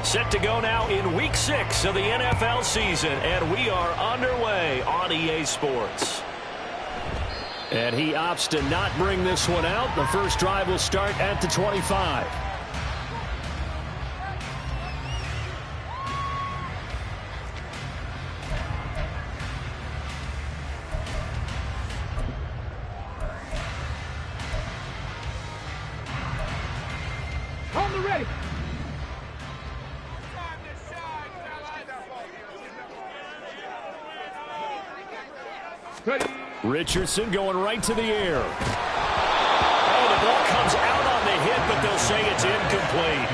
Set to go now in Week 6 of the NFL season, and we are underway on EA Sports. And he opts to not bring this one out. The first drive will start at the 25. On the ready. Richardson going right to the air. Oh, the ball comes out on the hit, but they'll say it's incomplete.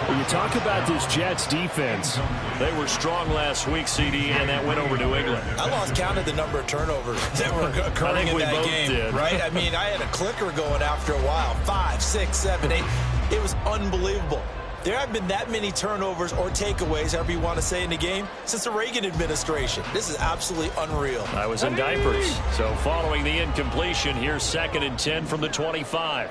When you talk about this Jets defense, they were strong last week, CD, and that went over New England. I lost count of the number of turnovers that were occurring in that game, right? I mean, I had a clicker going after a while. 5, 6, 7, 8. It was unbelievable. There have been that many turnovers or takeaways, however you want to say, in the game since the Reagan administration. This is absolutely unreal. I was in diapers. So following the incompletion, here's 2nd and 10 from the 25.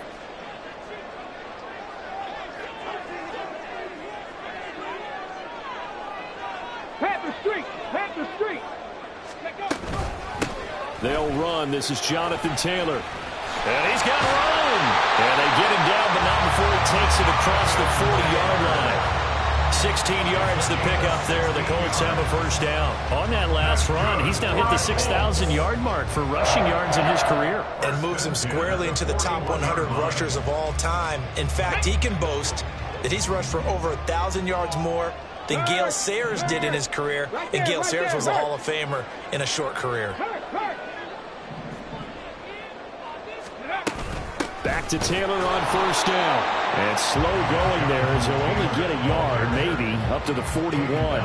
Panther Street. Panther Street. They'll run. This is Jonathan Taylor. And he's got room. And they get him down, but not before he takes it across the 40-yard line. 16 yards to pick up there. The Colts have a first down. On that last run, he's now hit the 6,000-yard mark for rushing yards in his career. And moves him squarely into the top 100 rushers of all time. In fact, he can boast that he's rushed for over 1,000 yards more than Gale Sayers did in his career. And Gale Sayers was a Hall of Famer in a short career. Back to Taylor on first down. And slow going there as he'll only get a yard, maybe, up to the 41.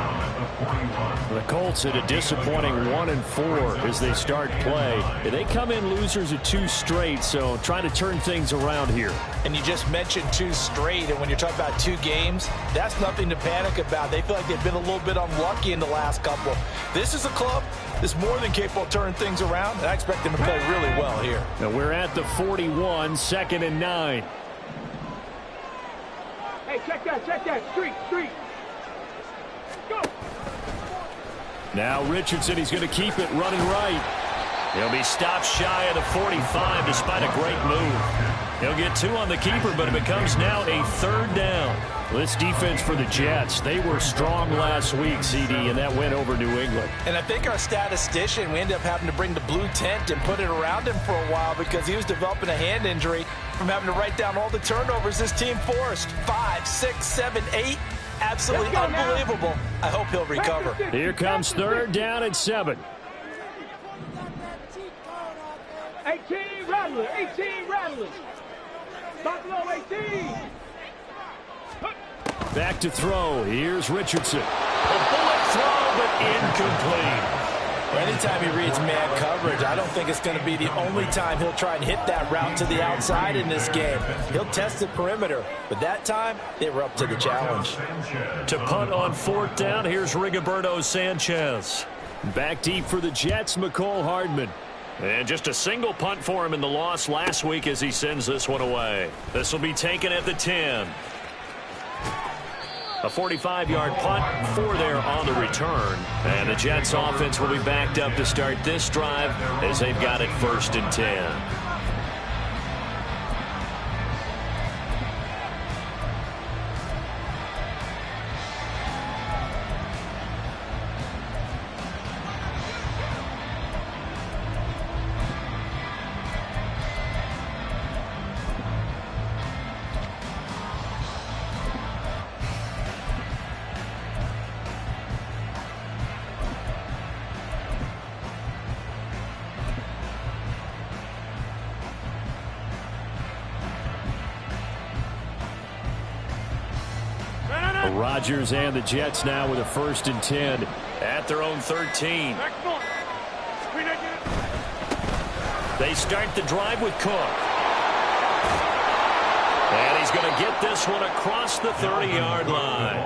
The Colts at a disappointing 1-4 as they start play. They come in losers of 2 straight, so try to turn things around here. And you just mentioned 2 straight, and when you're talking about 2 games, that's nothing to panic about. They feel like they've been a little bit unlucky in the last couple. This is a club that's more than capable of turning things around, and I expect them to play really well here. Now we're at the 41, 2nd and 9. Hey, check that. Street. Go. Now Richardson, he's going to keep it running right. He'll be stopped shy of the 45 despite a great move. He'll get 2 on the keeper, but it becomes now a 3rd down. This defense for the Jets, they were strong last week, CD, and that went over New England. And I think our statistician, we ended up having to bring the blue tent and put it around him for a while because he was developing a hand injury from having to write down all the turnovers this team forced. 5, 6, 7, 8. Absolutely unbelievable. I hope he'll recover. Here comes 3rd down and 7. 18 rattlers. Buffalo 18. Back to throw. Here's Richardson. A bullet throw, but incomplete. Anytime he reads man coverage, I don't think it's going to be the only time he'll try and hit that route to the outside in this game. He'll test the perimeter, but that time they were up to the challenge. To punt on 4th down, here's Rigoberto Sanchez. Back deep for the Jets, McCole Hardman. And just a single punt for him in the loss last week as he sends this one away. This will be taken at the 10. A 45-yard punt, 4 there on the return. And the Jets offense will be backed up to start this drive as they've got it 1st and 10. Rodgers and the Jets now with a 1st and 10 at their own 13. They start the drive with Cook. And he's going to get this one across the 30-yard line.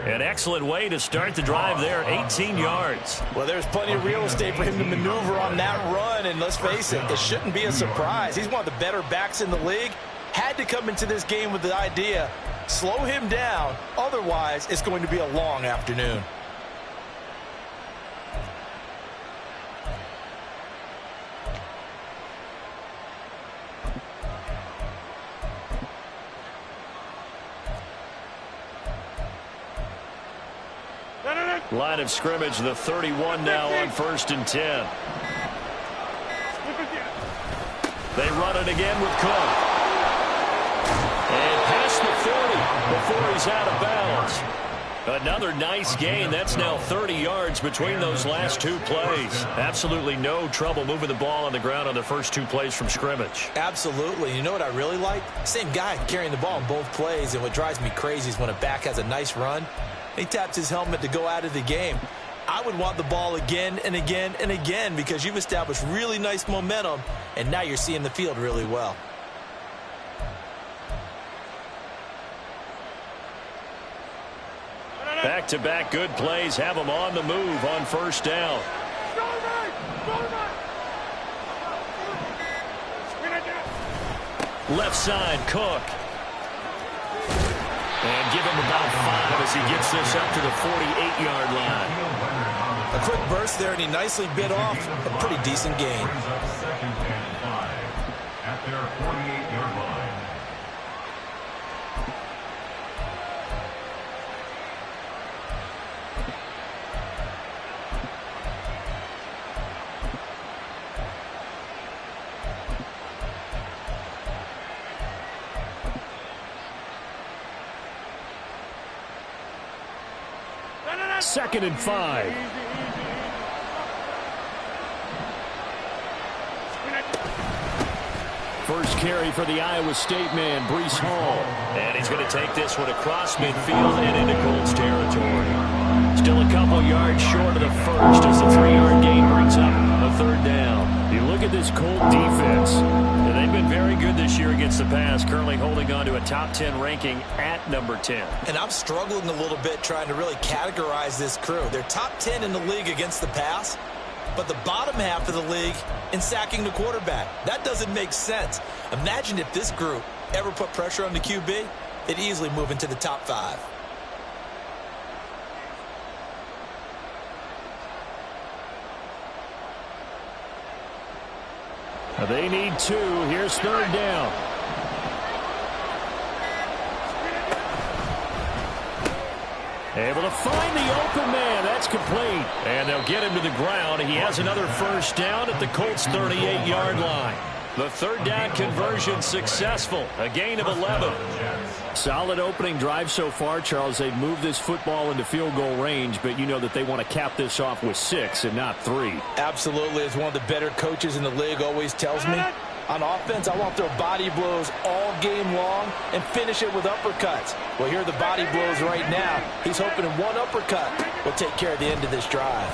An excellent way to start the drive there, 18 yards. Well, there's plenty of real estate for him to maneuver on that run, and let's face it, it shouldn't be a surprise. He's one of the better backs in the league. Had to come into this game with the idea Slow him down. Otherwise, it's going to be a long afternoon. Line of scrimmage, the 31 now on 1st and 10. They run it again with Cook. And past the 40 before he's out of bounds. Another nice gain. That's now 30 yards between those last two plays. Absolutely no trouble moving the ball on the ground on the first two plays from scrimmage. Absolutely. You know what I really like? Same guy carrying the ball in both plays, and what drives me crazy is when a back has a nice run, he taps his helmet to go out of the game. I would want the ball again and again and again because you've established really nice momentum, and now you're seeing the field really well. Back-to-back good plays have them on the move on 1st down. Left side, Cook. And give him about 5 as he gets this up to the 48-yard line. A quick burst there, and he nicely bit off a pretty decent gain. At their 48-yard line. Second and 5. First carry for the Iowa State man, Breece Hall. And he's going to take this one across midfield and into Colts territory. Still a couple yards short of the first as the 3-yard gain brings up a 3rd down. You look at this Colt defense, and they've been very good this year against the pass, currently holding on to a top 10 ranking at number 10. And I'm struggling a little bit trying to really categorize this crew. They're top 10 in the league against the pass, but the bottom half of the league in sacking the quarterback. That doesn't make sense. Imagine if this group ever put pressure on the QB, they'd easily move into the top 5. They need 2. Here's 3rd down. Able to find the open man. That's complete. And they'll get him to the ground. He has another 1st down at the Colts' 38-yard line. The 3rd down conversion successful. A gain of 11. Solid opening drive so far, Charles. They've moved this football into field goal range, but you know that they want to cap this off with 6 and not 3. Absolutely. As one of the better coaches in the league always tells me, on offense, I want their body blows all game long and finish it with uppercuts. Well, here are the body blows right now. He's hoping in one uppercut will take care of the end of this drive.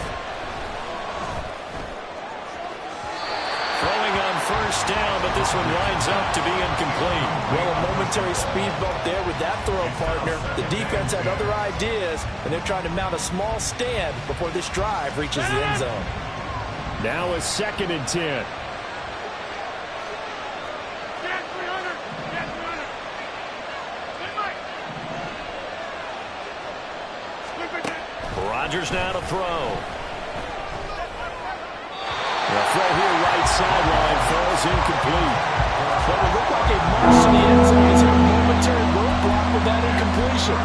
Throwing on 1st down, but this one lines up to be incomplete. Well, a momentary speed bump there with that throw, partner. The defense had other ideas, and they're trying to mount a small stand before this drive reaches the end zone. Now a 2nd and 10. Rodgers now to throw. The throw here right sideline falls incomplete. Well, it looked like a march to the end zone. He's had a momentary roadblock with that incompletion.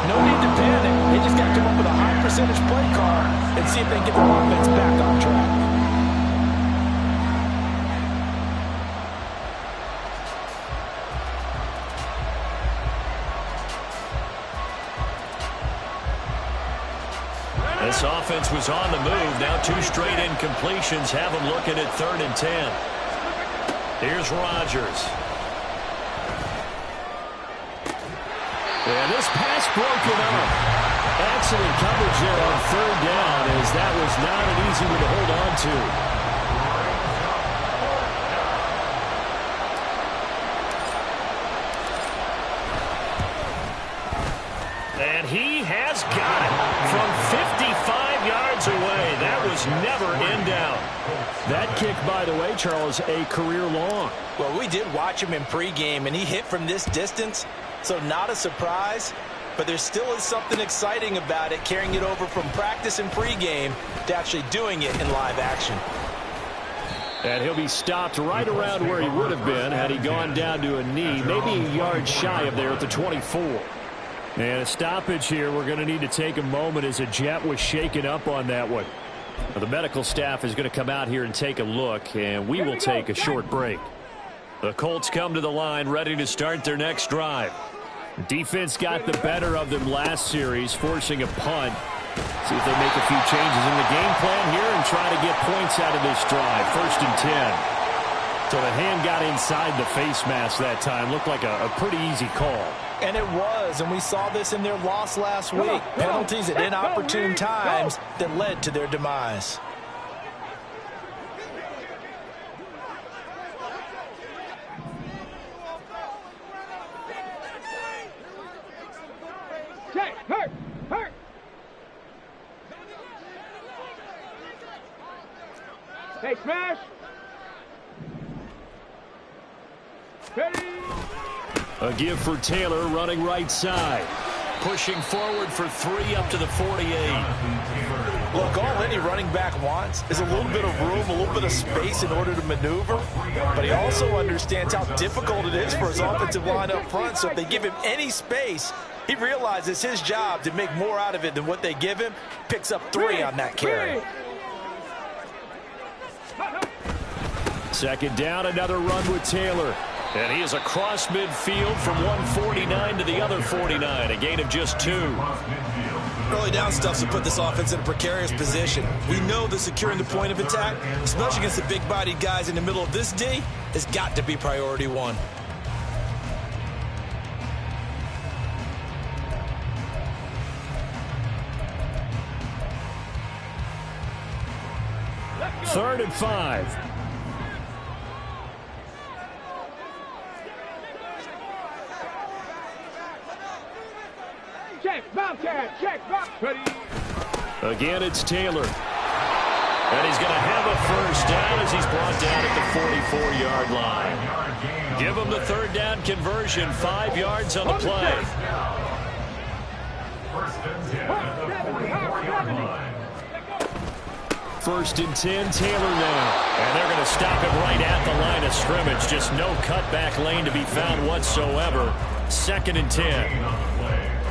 No need to panic. They just got to come up with a high percentage play call and see if they can get their offense back on track. This offense was on the move. Now 2 straight incompletions have them looking at 3rd and 10. Here's Rodgers. And this pass broken up. Excellent coverage there on 3rd down, as that was not an easy one to hold on to. And he has got it from 55 yards away. That was never in doubt. That kick, by the way, Charles, a career long. Well, we did watch him in pregame, and he hit from this distance. So not a surprise, but there still is something exciting about it, carrying it over from practice and pregame to actually doing it in live action. And he'll be stopped right around where he would have been had he gone down to a knee, maybe a yard shy of there at the 24. And a stoppage here. We're going to need to take a moment as a jet was shaken up on that one. The medical staff is going to come out here and take a look, and we will take a short break. The Colts come to the line ready to start their next drive. Defense got the better of them last series, forcing a punt. See if they make a few changes in the game plan here and try to get points out of this drive. 1st and 10. So the hand got inside the face mask that time. Looked like a pretty easy call. And it was, and we saw this in their loss last week. Penalties at inopportune times that led to their demise. Check, hurt. Hey, smash. Ready. A give for Taylor running right side. Pushing forward for 3 up to the 48. Look, all any running back wants is a little bit of room, a little bit of space in order to maneuver. But he also understands how difficult it is for his offensive line up front. So if they give him any space, he realizes his job to make more out of it than what they give him. Picks up 3 on that carry. 2nd down, another run with Taylor. And he is across midfield from 149 to the other 49. A gain of just 2. Early down stuff to put this offense in a precarious position. We know that securing the point of attack, especially against the big-bodied guys in the middle of this D, has got to be priority 1. Third and 5. Check, Bobcat, check, Bobcat. Again, it's Taylor. And he's going to have a 1st down as he's brought down at the 44-yard line. Give him the 3rd down conversion, 5 yards on the play. 1st and 10, Taylor now. And they're going to stop him right at the line of scrimmage. Just no cutback lane to be found whatsoever. 2nd and 10.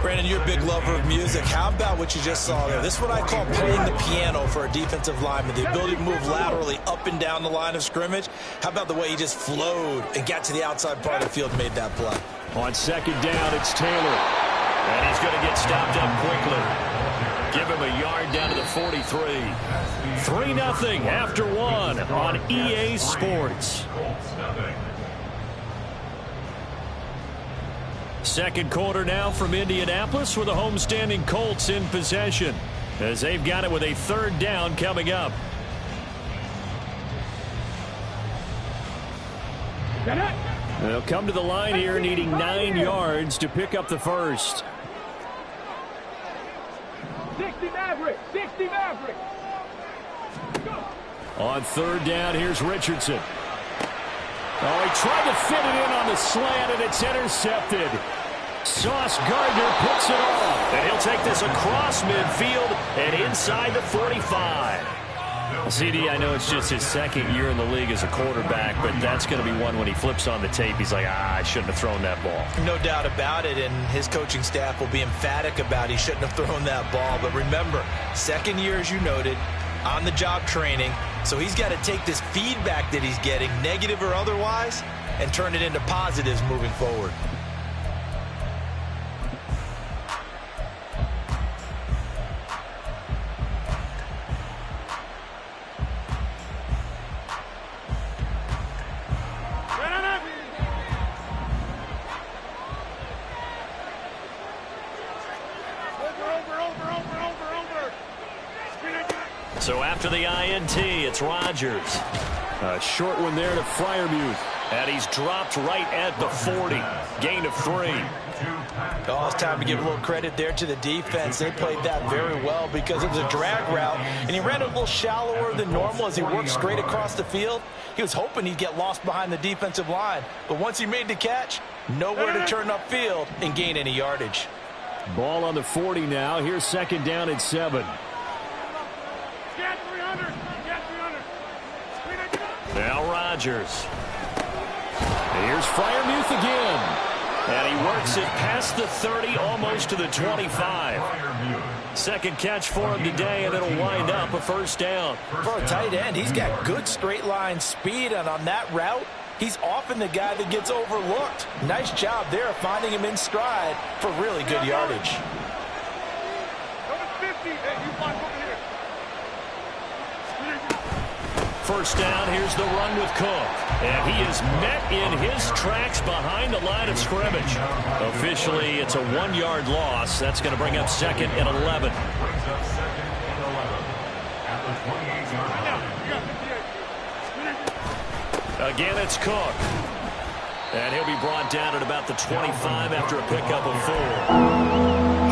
Brandon, you're a big lover of music. How about what you just saw there? This is what I call playing the piano for a defensive lineman. The ability to move laterally up and down the line of scrimmage. How about the way he just flowed and got to the outside part of the field and made that play? On 2nd down, it's Taylor. And he's going to get stopped up quickly. Give him a yard down to the 43. 3-0 after 1 on EA Sports. 2nd quarter now from Indianapolis with the homestanding Colts in possession as they've got it with a 3rd down coming up. They'll come to the line here needing 9 yards to pick up the 1st. 60 Maverick, 60 Maverick. On 3rd down, here's Richardson. Oh, he tried to fit it in on the slant, and it's intercepted. Sauce Gardner picks it off, and he'll take this across midfield and inside the 45. CD, I know it's just his 2nd year in the league as a quarterback, but that's going to be one when he flips on the tape. He's like, I shouldn't have thrown that ball. No doubt about it, and his coaching staff will be emphatic about he shouldn't have thrown that ball. But remember, 2nd year, as you noted, on-the-job training, so he's got to take this feedback that he's getting, negative or otherwise, and turn it into positives moving forward. So after the INT, it's Rodgers. A short one there to Freiermuth. And he's dropped right at the 40. Gain of 3. Oh, it's time to give a little credit there to the defense. They played that very well because it was a drag route, and he ran it a little shallower than normal as he worked straight across the field. He was hoping he'd get lost behind the defensive line, but once he made the catch, nowhere to turn upfield and gain any yardage. Ball on the 40 now. Here's second down at 7. Get 300. Get 300. Now Rodgers. Here's Freiermuth again. And he works it past the 30, almost to the 25. Second catch for him today, and it'll wind up a first down. For a tight end, he's got good straight line speed, and on that route, he's often the guy that gets overlooked. Nice job there finding him in stride for really good yardage. Number 50. Hey, you block over here. First down, here's the run with Cook. And he is met in his tracks behind the line of scrimmage. Officially, it's a 1-yard loss. That's going to bring up second and 11. Again, it's Cook. And he'll be brought down at about the 25 after a pickup of 4.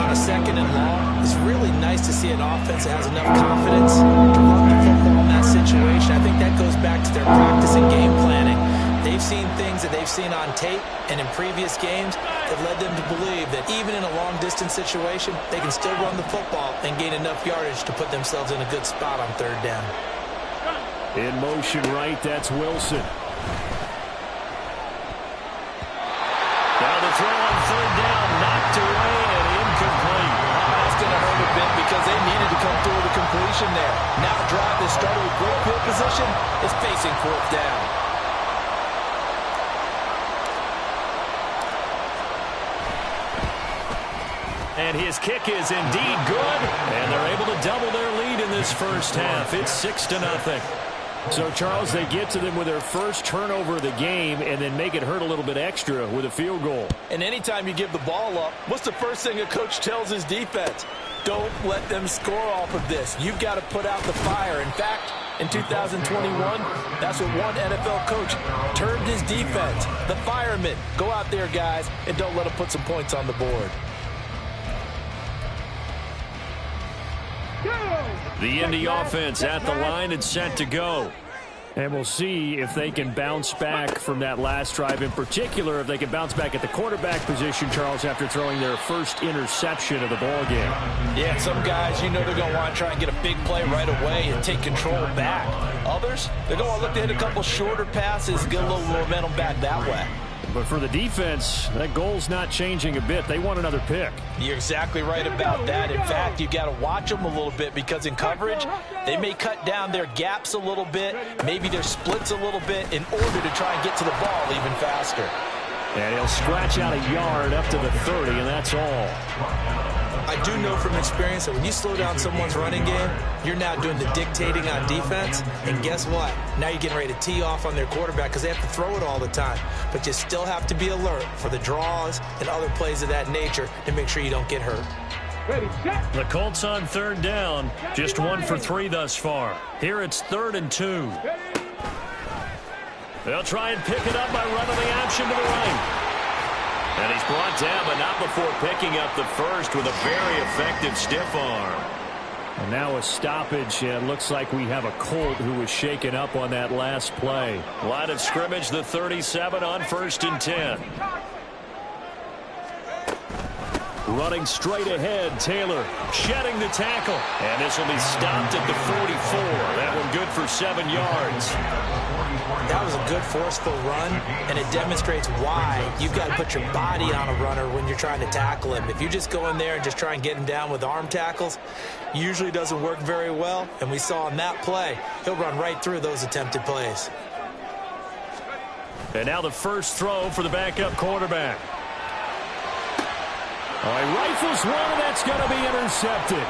On a second and long, it's really nice to see an offense that has enough confidence to run the football in that situation. I think that goes back to their practice and game planning. They've seen things that they've seen on tape and in previous games that led them to believe that even in a long-distance situation, they can still run the football and gain enough yardage to put themselves in a good spot on third down. In motion right, that's Wilson. Now the throw on third down, knocked away and incomplete. That's going to hurt a bit because they needed to come through with a completion there. Now a drive that started with great field position is facing fourth down. And his kick is indeed good, and they're able to double their lead in this first half. It's 6-0. So, Charles, they get to them with their first turnover of the game and then make it hurt a little bit extra with a field goal. And anytime you give the ball up, what's the first thing a coach tells his defense? Don't let them score off of this. You've got to put out the fire. In fact, in 2021, that's what one NFL coach termed his defense. The firemen. Go out there, guys, and don't let them put some points on the board. The Indy offense at the line and set to go. And we'll see if they can bounce back from that last drive. In particular, if they can bounce back at the quarterback position, Charles, after throwing their first interception of the ballgame. Yeah, some guys, you know they're going to want to try and get a big play right away and take control back. Others, they're going to look to hit a couple shorter passes, get a little momentum back that way. But for the defense, that goal's not changing a bit. They want another pick. You're exactly right about that. In fact, you got to watch them a little bit because in coverage, they may cut down their gaps a little bit, maybe their splits a little bit in order to try and get to the ball even faster. And he'll scratch out a yard up to the 30, and that's all. I do know from experience that when you slow down someone's running game, you're now doing the dictating on defense. And guess what? Now you're getting ready to tee off on their quarterback because they have to throw it all the time. But you still have to be alert for the draws and other plays of that nature to make sure you don't get hurt. Ready, set. The Colts on third down, just 1 for 3 thus far. Here it's 3rd and 2. They'll try and pick it up by running the option to the right. And he's brought down, but not before picking up the first with a very effective stiff arm. And now a stoppage, and looks like we have a Colt who was shaken up on that last play. Line of scrimmage, the 37 on 1st and 10. Running straight ahead, Taylor shedding the tackle. And this will be stopped at the 44. That one good for 7 yards. That was a good forceful run, and it demonstrates why you've got to put your body on a runner when you're trying to tackle him. If you just go in there and just try and get him down with arm tackles, usually doesn't work very well. And we saw in that play, he'll run right through those attempted plays. And now the first throw for the backup quarterback. All right, rifles one, and that's going to be intercepted.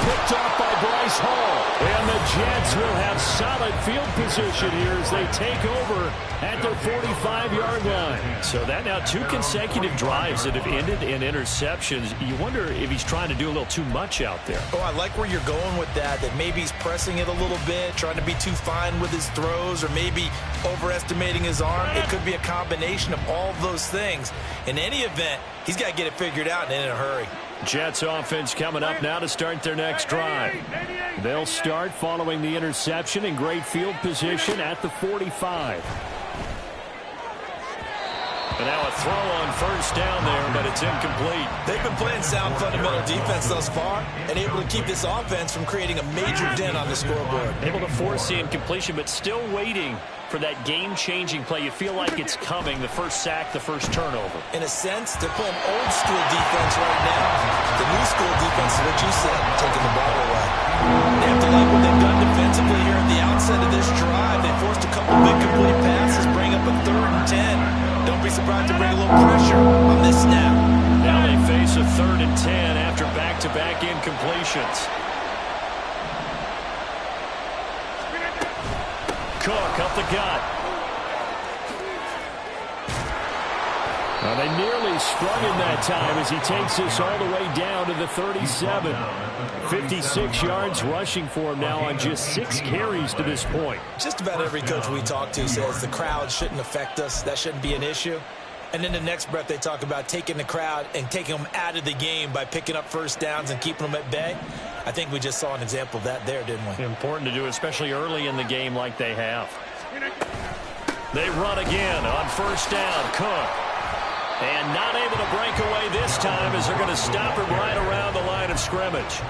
Picked off by Bryce Hall. And the Jets will have solid field position here as they take over at their 45-yard line. So that now 2 consecutive drives that have ended in interceptions. You wonder if he's trying to do a little too much out there. Oh, I like where you're going with that maybe he's pressing it a little bit, trying to be too fine with his throws, or maybe overestimating his arm. It could be a combination of all of those things. In any event, he's got to get it figured out and in a hurry. Jets offense coming up now to start their next drive. They'll start following the interception in great field position at the 45. And now a throw on first down there, but it's incomplete. They've been playing sound fundamental defense thus far and able to keep this offense from creating a major dent on the scoreboard. Able to force the incompletion, but still waiting for that game-changing play. You feel like it's coming, the first sack, the first turnover. In a sense, they're playing old-school defense right now. The new school defense is what you said, taking the ball away. They have to like what they've done defensively here at the outset of this drive. They forced a couple big complete passes, bring up a 3rd and 10. Don't be surprised to bring a little pressure on this snap. Now they face a 3rd and 10 after back-to-back incompletions. Cook up the gut. Well, they nearly sprung him that time as he takes this all the way down to the 37. 56 yards rushing for him now on just 6 carries to this point. Just about every coach we talk to says the crowd shouldn't affect us. That shouldn't be an issue. And in the next breath, they talk about taking the crowd and taking them out of the game by picking up first downs and keeping them at bay. I think we just saw an example of that there, didn't we? Important to do, especially early in the game like they have. They run again on first down. Cook. And not able to break away this time as they're going to stop him right around the line of scrimmage.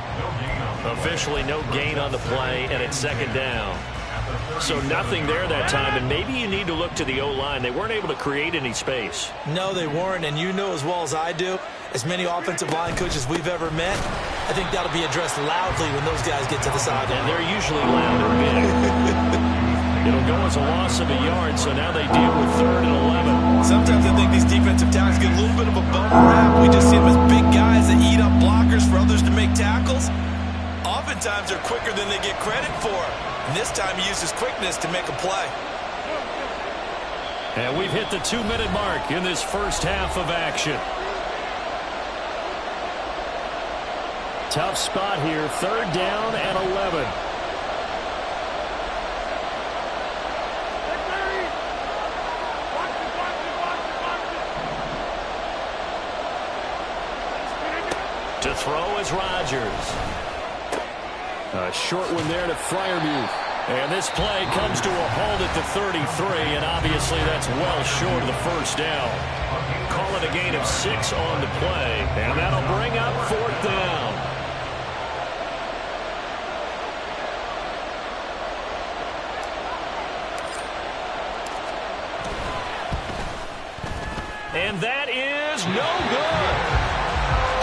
Officially no gain on the play, and it's 2nd down. So nothing there that time, and maybe you need to look to the O-line. They weren't able to create any space. No, they weren't, and you know as well as I do, as many offensive line coaches we've ever met, I think that'll be addressed loudly when those guys get to the sideline. And they're usually loud and big. It'll go as a loss of a yard, so now they deal with 3rd and 11. Sometimes I think these defensive tackles get a little bit of a bum rap. We just see them as big guys that eat up blockers for others to make tackles. Oftentimes they're quicker than they get credit for. And this time he uses quickness to make a play. And we've hit the 2-minute mark in this first half of action. Tough spot here, 3rd down and 11. To throw is Rodgers. A short one there to Freiermuth. And this play comes to a halt at the 33, and obviously that's well short of the first down. Call it a gain of 6 on the play, and that'll bring up 4th down. And that is no good.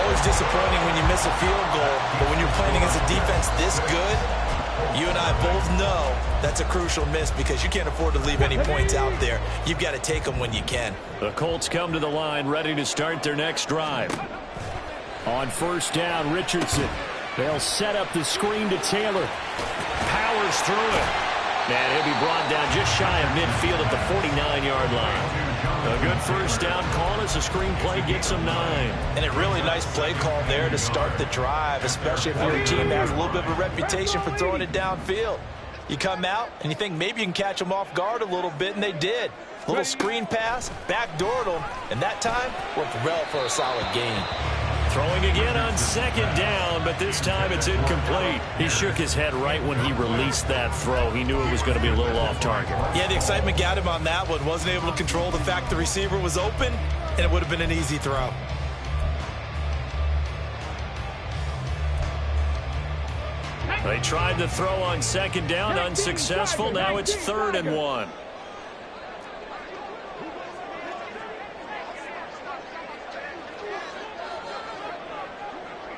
Always disappointing when you miss a field goal, but when you're playing against a defense this good, you and I both know that's a crucial miss because you can't afford to leave any points out there. You've got to take them when you can. The Colts come to the line ready to start their next drive. On first down, Richardson. They'll set up the screen to Taylor. Powers through it. And he'll be brought down just shy of midfield at the 49-yard line. A good first down call as the screen play gets them 9. And a really nice play call there to start the drive, especially if you're a team that has a little bit of a reputation for throwing it downfield. You come out and you think maybe you can catch them off guard a little bit, and they did. Little screen pass, backdoored them, and that time worked well for a solid gain. Throwing again on 2nd down, but this time it's incomplete. He shook his head right when he released that throw. He knew it was going to be a little off target. Yeah, the excitement got him on that one. Wasn't able to control the fact the receiver was open, and it would have been an easy throw. They tried to throw on 2nd down, unsuccessful. Now it's 3rd and 1.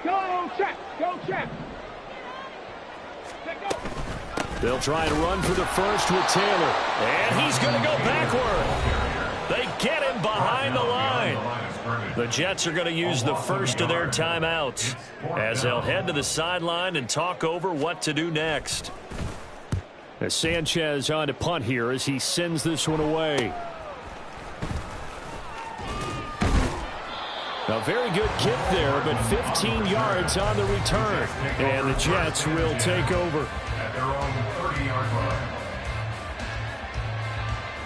Go, check. Go, check. They'll try and run for the first with Taylor. And he's going to go backward. They get him behind the line. The Jets are going to use the first of their timeouts as they'll head to the sideline and talk over what to do next. As Sanchez on to punt here as he sends this one away. A very good kick there, but 15 yards on the return. And the Jets will take over. At their own 30-yard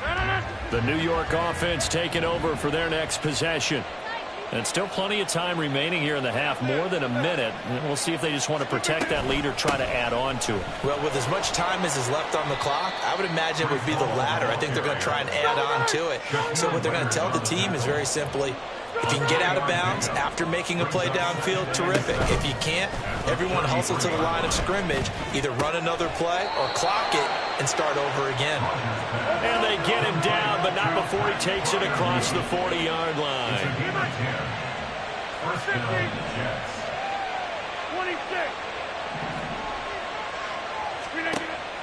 line. The New York offense taking over for their next possession. And still plenty of time remaining here in the half, more than a minute. We'll see if they just want to protect that lead or try to add on to it. Well, with as much time as is left on the clock, I would imagine it would be the latter. I think they're going to try and add on to it. So what they're going to tell the team is very simply, if you can get out of bounds after making a play downfield, terrific. If you can't, everyone hustle to the line of scrimmage, either run another play or clock it and start over again. And they get him down, but not before he takes it across the 40-yard line. First down, Jets. 26.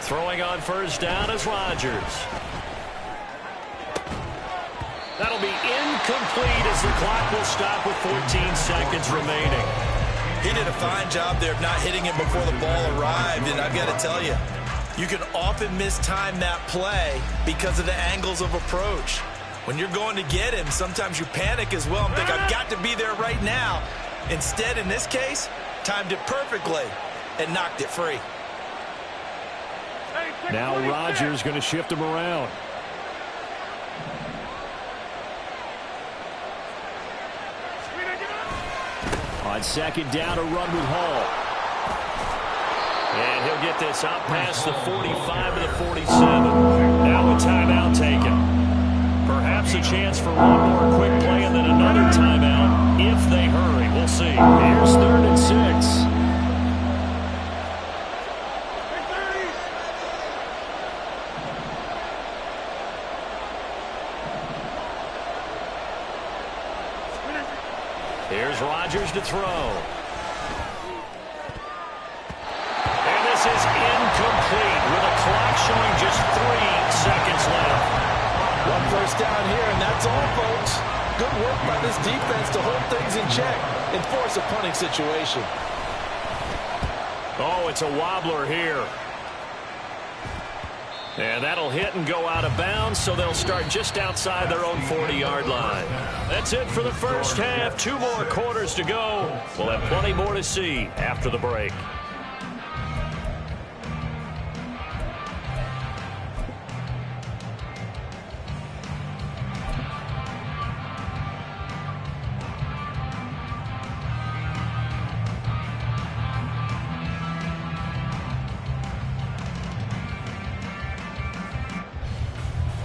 Throwing on first down is Rodgers. That'll be incomplete as the clock will stop with 14 seconds remaining. He did a fine job there of not hitting it before the ball arrived, and I've got to tell you, you can often mistime that play because of the angles of approach. When you're going to get him, sometimes you panic as well and think, I've got to be there right now. Instead, in this case, timed it perfectly and knocked it free. Now Rodgers going to shift him around. On second down, a run with Hall. And he'll get this out past the 45 to the 47. Now a timeout taken. Perhaps a chance for one more quick play and then another timeout if they hurry. We'll see. Here's 3rd and 6. Here's Rodgers to throw. And this is incomplete with a clock showing just 3 seconds left. One first down here, and that's all, folks. Good work by this defense to hold things in check and force a punting situation. Oh, it's a wobbler here. And that'll hit and go out of bounds, so they'll start just outside their own 40-yard line. That's it for the first half. 2 more quarters to go. We'll have plenty more to see after the break.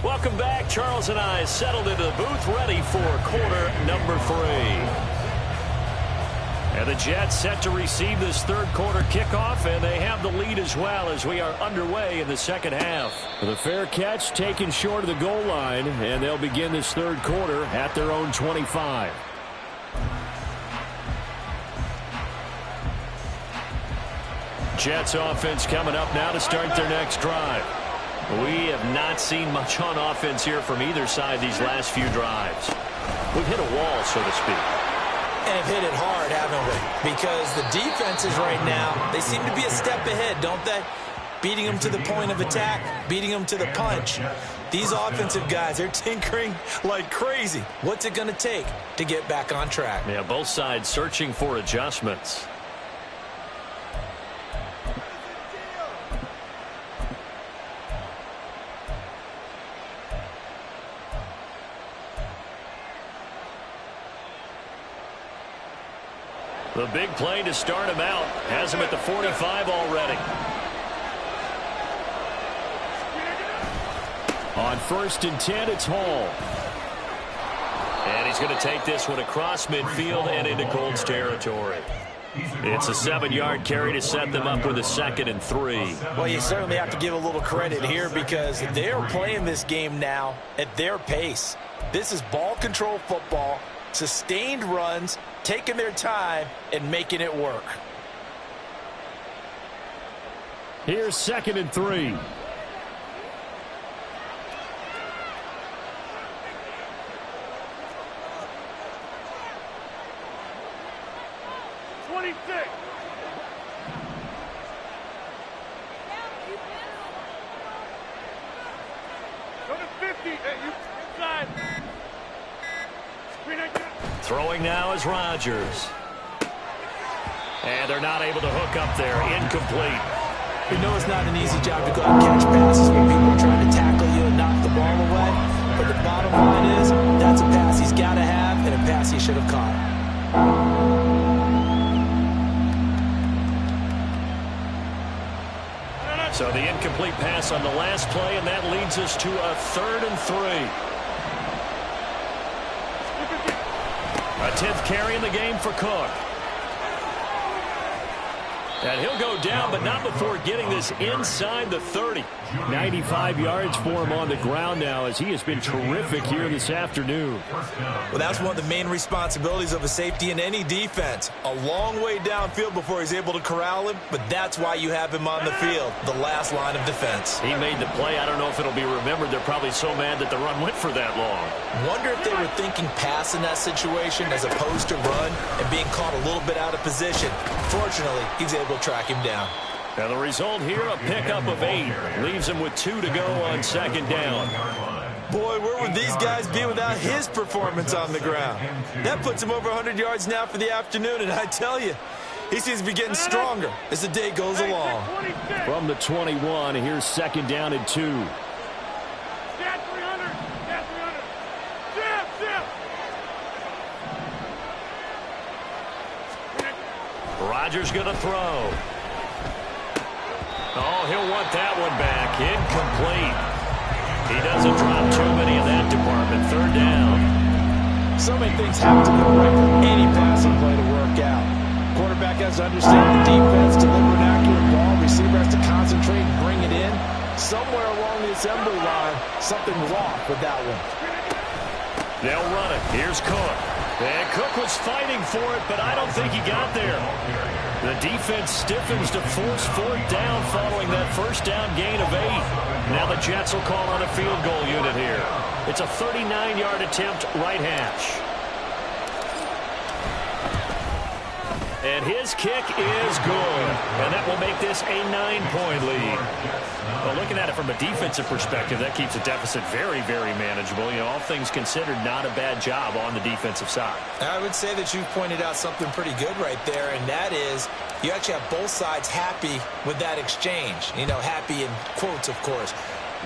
Welcome back. Charles and I settled into the booth ready for quarter number 3. And the Jets set to receive this third quarter kickoff, and they have the lead as well as we are underway in the second half. The fair catch taken short of the goal line, and they'll begin this third quarter at their own 25. Jets offense coming up now to start their next drive. We have not seen much on offense here from either side these last few drives. We've hit a wall, so to speak. And have hit it hard, haven't we? Because the defenses right now, they seem to be a step ahead, don't they? Beating them to the point of attack, beating them to the punch. These offensive guys, they're tinkering like crazy. What's it going to take to get back on track? Yeah, both sides searching for adjustments. The big play to start him out. Has him at the 45 already. On 1st and 10, it's Hall. And he's going to take this one across midfield and into Colts territory. It's a 7-yard carry to set them up with a 2nd and 3. Well, you certainly have to give a little credit here because they're playing this game now at their pace. This is ball control football, sustained runs, taking their time and making it work. Here's 2nd and 3. Go to 50. Hey, you inside. Throwing now is Rodgers. And they're not able to hook up there. Incomplete. You know it's not an easy job to go out and catch passes when people are trying to tackle you and knock the ball away. But the bottom line is, that's a pass he's got to have and a pass he should have caught. So the incomplete pass on the last play, and that leads us to a 3rd and 3. A 10th carry in the game for Cook. And he'll go down, but not before getting this inside the 30. 95 yards for him on the ground now, as he has been terrific here this afternoon. Well, that's one of the main responsibilities of a safety in any defense. A long way downfield before he's able to corral him, but that's why you have him on the field, the last line of defense. He made the play. I don't know if it'll be remembered. They're probably so mad that the run went for that long. Wonder if they were thinking pass in that situation as opposed to run and being caught a little bit out of position. Fortunately, he's able to track him down. Now the result here, a pickup of 8. Leaves him with 2 to go on 2nd down. Boy, where would these guys be without his performance on the ground? That puts him over 100 yards now for the afternoon, and I tell you, he seems to be getting stronger as the day goes along. From the 21, here's 2nd down and 2. Rodgers going to throw. Oh, he'll want that one back. Incomplete. He doesn't drop too many in that department. 3rd down. So many things have to go right for any passing play to work out. Quarterback has to understand the defense, deliver an accurate ball. Receiver has to concentrate and bring it in. Somewhere along the assembly line, something's off with that one. They'll run it. Here's Cook. And Cook was fighting for it, but I don't think he got there. The defense stiffens to force 4th down following that 1st down gain of 8. Now the Jets will call on a field goal unit here. It's a 39-yard attempt, right hash. And his kick is good. And that will make this a 9-point lead. Well, looking at it from a defensive perspective, that keeps a deficit very, very manageable. You know, all things considered, not a bad job on the defensive side. I would say that you've pointed out something pretty good right there, and that is you actually have both sides happy with that exchange. You know, happy in quotes, of course.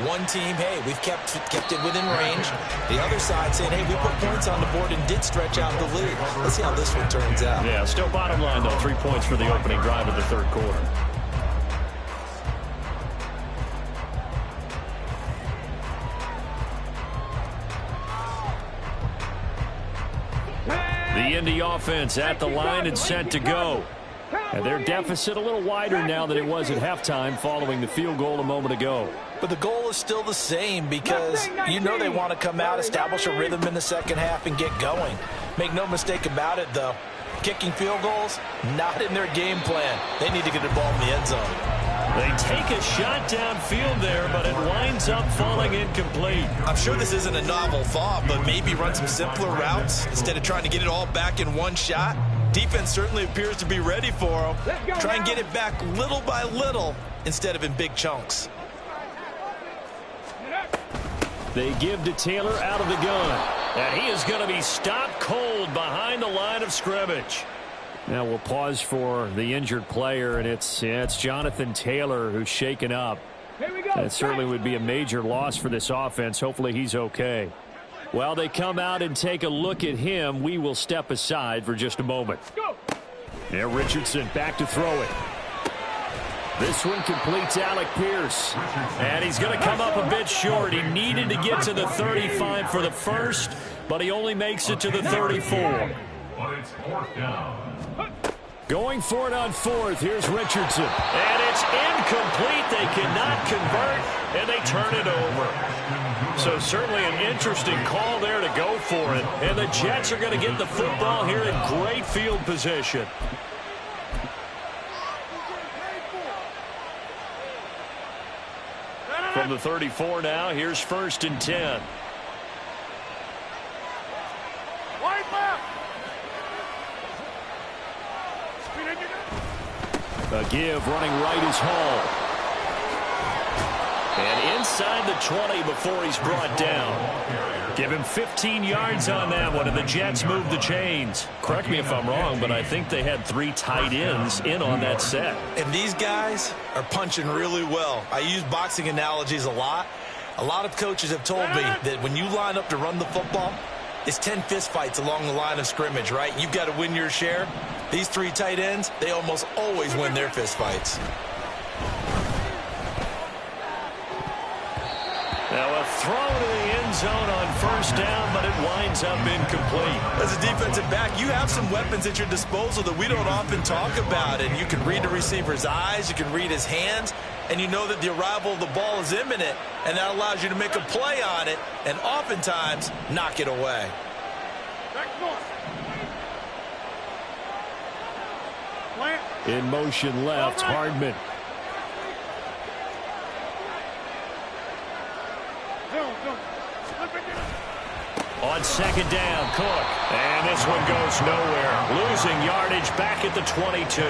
One team, hey, we've kept it within range. The other side saying, hey, we put points on the board and did stretch out the lead. Let's see how this one turns out. Yeah, still bottom line, though, 3 points for the opening drive of the 3rd quarter. The Indy offense at the line and set to go. And their deficit a little wider now than it was at halftime following the field goal a moment ago. But the goal is still the same because you know they want to come out, establish a rhythm in the second half, and get going. Make no mistake about it, though. Kicking field goals, not in their game plan. They need to get the ball in the end zone. They take a shot downfield there, but it winds up falling incomplete. I'm sure this isn't a novel thought, but maybe run some simpler routes instead of trying to get it all back in one shot. Defense certainly appears to be ready for them. Try and get it back little by little instead of in big chunks. They give to Taylor out of the gun. And he is going to be stopped cold behind the line of scrimmage. Now we'll pause for the injured player, and it's Jonathan Taylor who's shaken up. That certainly would be a major loss for this offense. Hopefully he's okay. While they come out and take a look at him, we will step aside for just a moment. Now Richardson back to throw it. This one completes Alec Pierce. And he's going to come up a bit short. He needed to get to the 35 for the first, but he only makes it to the 34. But it's 4th down. Going for it on 4th. Here's Richardson. And it's incomplete. They cannot convert, and they turn it over. So certainly an interesting call there to go for it. And the Jets are going to get the football here in great field position. From the 34 now, here's 1st and 10. Wide left. A give running right is Hall. And inside the 20 before he's brought down. Give him 15 yards on that one, and the Jets move the chains. Correct me if I'm wrong, but I think they had 3 tight ends in on that set. And these guys are punching really well. I use boxing analogies a lot. A lot of coaches have told me that when you line up to run the football, it's 10 fist fights along the line of scrimmage, right? You've got to win your share. These 3 tight ends, they almost always win their fist fights. Now a throw to the end zone on first down, but it winds up incomplete. As a defensive back, you have some weapons at your disposal that we don't often talk about. And you can read the receiver's eyes, you can read his hands, and you know that the arrival of the ball is imminent, and that allows you to make a play on it and oftentimes knock it away. In motion left, Hardman. On second down, Cook. And this one goes nowhere. Losing yardage back at the 22.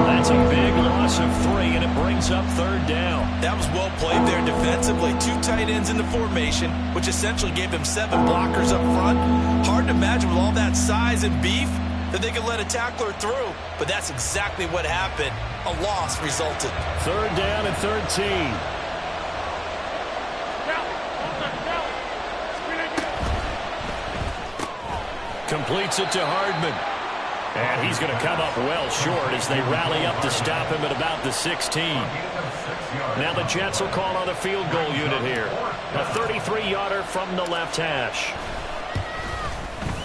That's a big loss of 3, and it brings up third down. That was well played there defensively. 2 tight ends in the formation, which essentially gave them 7 blockers up front. Hard to imagine with all that size and beef that they could let a tackler through, but that's exactly what happened. A loss resulted. Third down and 13. Completes it to Hardman. And he's going to come up well short as they rally up to stop him at about the 16. Now the Jets will call on a field goal unit here. A 33-yarder from the left hash.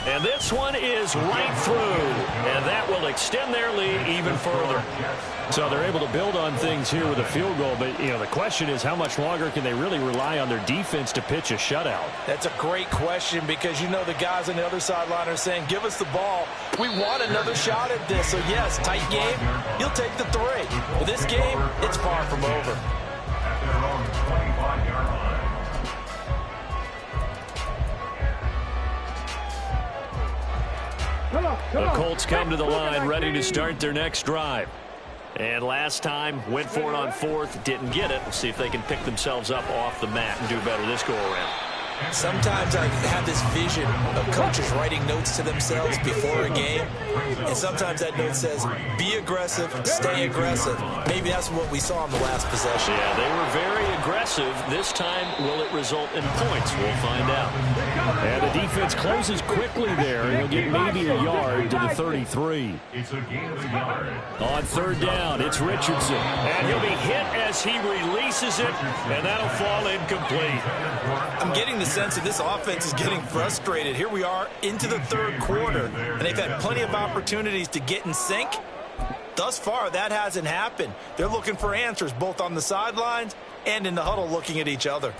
And this one is right through. And that will extend their lead even further. So they're able to build on things here with a field goal. But, you know, the question is how much longer can they really rely on their defense to pitch a shutout? That's a great question because, you know, the guys on the other sideline are saying, give us the ball. We want another shot at this. So, yes, tight game. You'll take the 3. But this game, it's far from over. At their own 25-yard line. The Colts come to the line ready to start their next drive. And last time, went for it on 4th, didn't get it. We'll see if they can pick themselves up off the mat and do better this go-around. Sometimes I have this vision of coaches writing notes to themselves before a game, and sometimes that note says, be aggressive, stay aggressive. Maybe that's what we saw in the last possession. Yeah, they were very aggressive. This time, will it result in points? We'll find out. And the defense closes quickly there, and he'll get maybe a yard to the 33. It's a gain of a yard. On third down, it's Richardson. And he'll be hit as he releases it, and that'll fall incomplete. I'm getting the sense that this offense is getting frustrated. Here we are into the 3rd quarter, and they've had plenty of opportunities to get in sync. Thus far, that hasn't happened. They're looking for answers both on the sidelines and in the huddle looking at each other.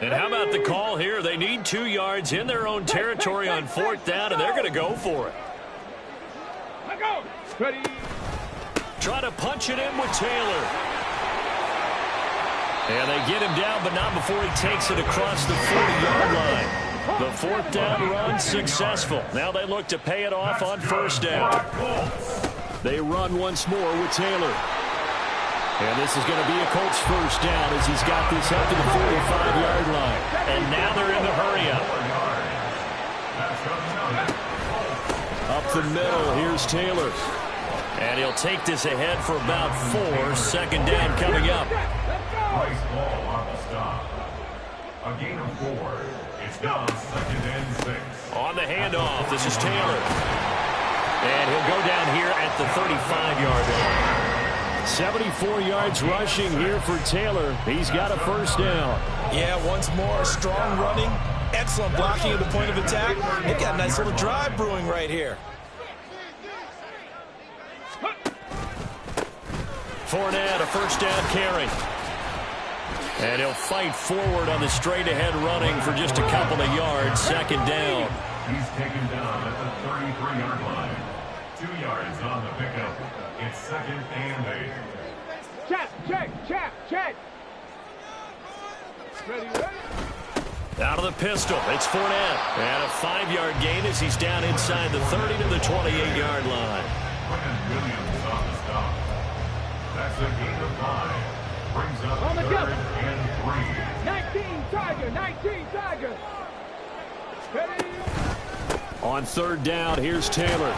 And how about the call here? They need 2 yards in their own territory on 4th down, and they're going to go for it. Ready. Try to punch it in with Taylor. And they get him down, but not before he takes it across the 40-yard line. The 4th down run successful. Now they look to pay it off on first down. They run once more with Taylor. And this is going to be a Colts first down as he's got this up to the 45-yard line. And now they're in the hurry-up. Up the middle, here's Taylor. And he'll take this ahead for about 4. Second down coming up. Nice ball on the stop. A gain of 4. It's now 2nd and 6. On the handoff, this is Taylor. And he'll go down here at the 35-yard line. 74 yards rushing here for Taylor. He's got a first down. Yeah, once more, strong running, excellent blocking at the point of attack. They've got a nice little drive brewing right here. Fournette, a first down carry. And he'll fight forward on the straight-ahead running for just a couple of yards. Second down. He's taken down at the 33-yard line. 2 yards on the pickup. It's 2nd and 8. Check. Ready. Out of the pistol, it's Fournette. And a 5-yard gain as he's down inside the 30 to the 28-yard line. Williams on the stop. That's a gain of 5. Brings up On the 3rd go. and 3. 19 Tiger. Ready. On 3rd down, here's Taylor.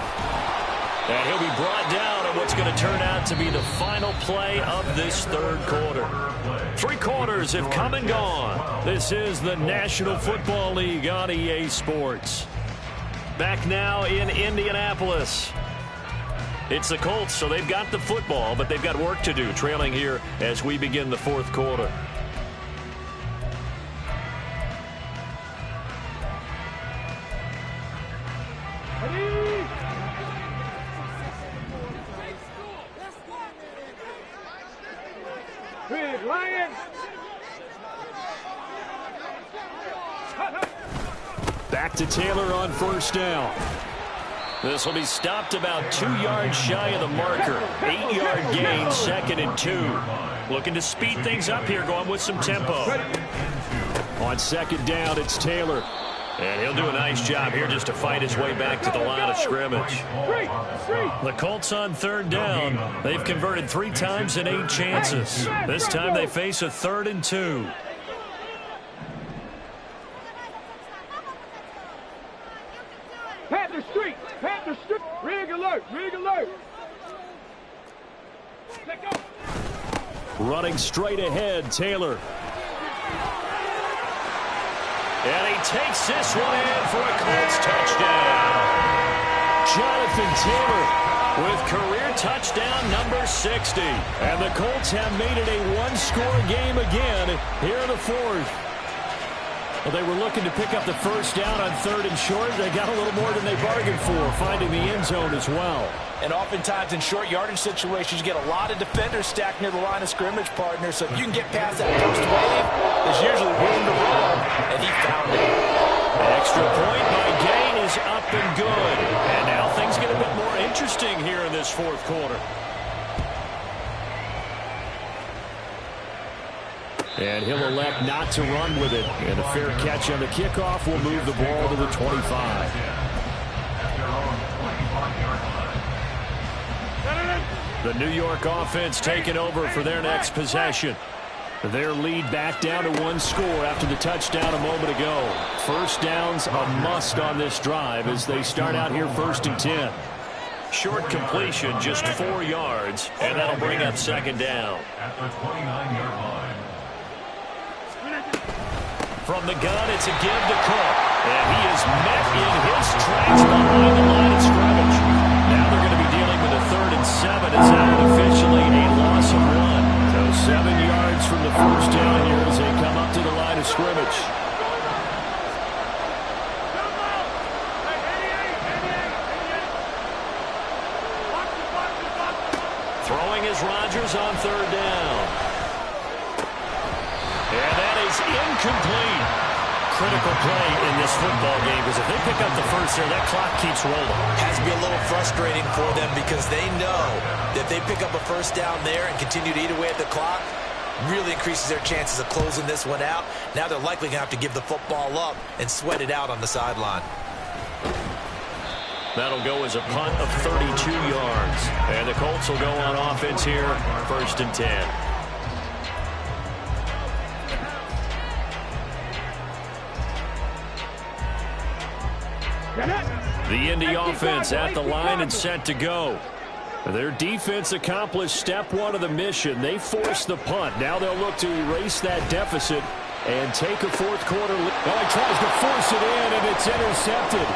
And he'll be brought down on what's going to turn out to be the final play of this 3rd quarter. 3 quarters have come and gone. This is the National Football League on EA Sports. Back now in Indianapolis. It's the Colts, so they've got the football, but they've got work to do, trailing here as we begin the 4th quarter. Big Lion. Back to Taylor on 1st down. This will be stopped about 2 yards shy of the marker. 8-yard gain, 2nd and 2. Looking to speed things up here, going with some tempo. On 2nd down, it's Taylor. And he'll do a nice job here just to fight his way back to the line of scrimmage. The Colts on 3rd down. They've converted 3 times in 8 chances. This time they face a 3rd and 2. Panther Street. Rig alert. Let go. Running straight ahead, Taylor. And he takes this one in for a Colts touchdown. Jonathan Taylor with career touchdown number 60. And the Colts have made it a 1-score game again here in the 4th. Well, they were looking to pick up the 1st down on 3rd and short. They got a little more than they bargained for, finding the end zone as well. And oftentimes in short yardage situations, you get a lot of defenders stacked near the line of scrimmage, partner. So if you can get past that first wave, there's usually room to run, and he found it. An extra point by Gain is up and good. And now things get a bit more interesting here in this 4th quarter. And he'll elect not to run with it. And a fair catch on the kickoff will move the ball to the 25. The New York offense taking over for their next possession. Their lead back down to 1 score after the touchdown a moment ago. 1st down's a must on this drive as they start out here 1st and 10. Short completion, just 4 yards, and that'll bring up 2nd down. At the 29-yard line. From the gun, it's a give to Cook. And he is met in his tracks behind the line of scrimmage. Now they're going to be dealing with a 3rd and 7 as that would officially a loss of 1. So 7 yards from the 1st down here as they come up to the line of scrimmage. Throwing is Rodgers on 3rd down. And that is incomplete. Critical play in this football game because if they pick up the 1st there, that clock keeps rolling. Has to be a little frustrating for them because they know that if they pick up a 1st down there and continue to eat away at the clock, really increases their chances of closing this one out. Now they're likely going to have to give the football up and sweat it out on the sideline. That'll go as a punt of 32 yards. And the Colts will go on offense here, 1st and 10. The Indy offense at the line and set to go. Their defense accomplished step 1 of the mission. They forced the punt. Now they'll look to erase that deficit and take a 4th quarter lead. Well, he tries to force it in, and it's intercepted.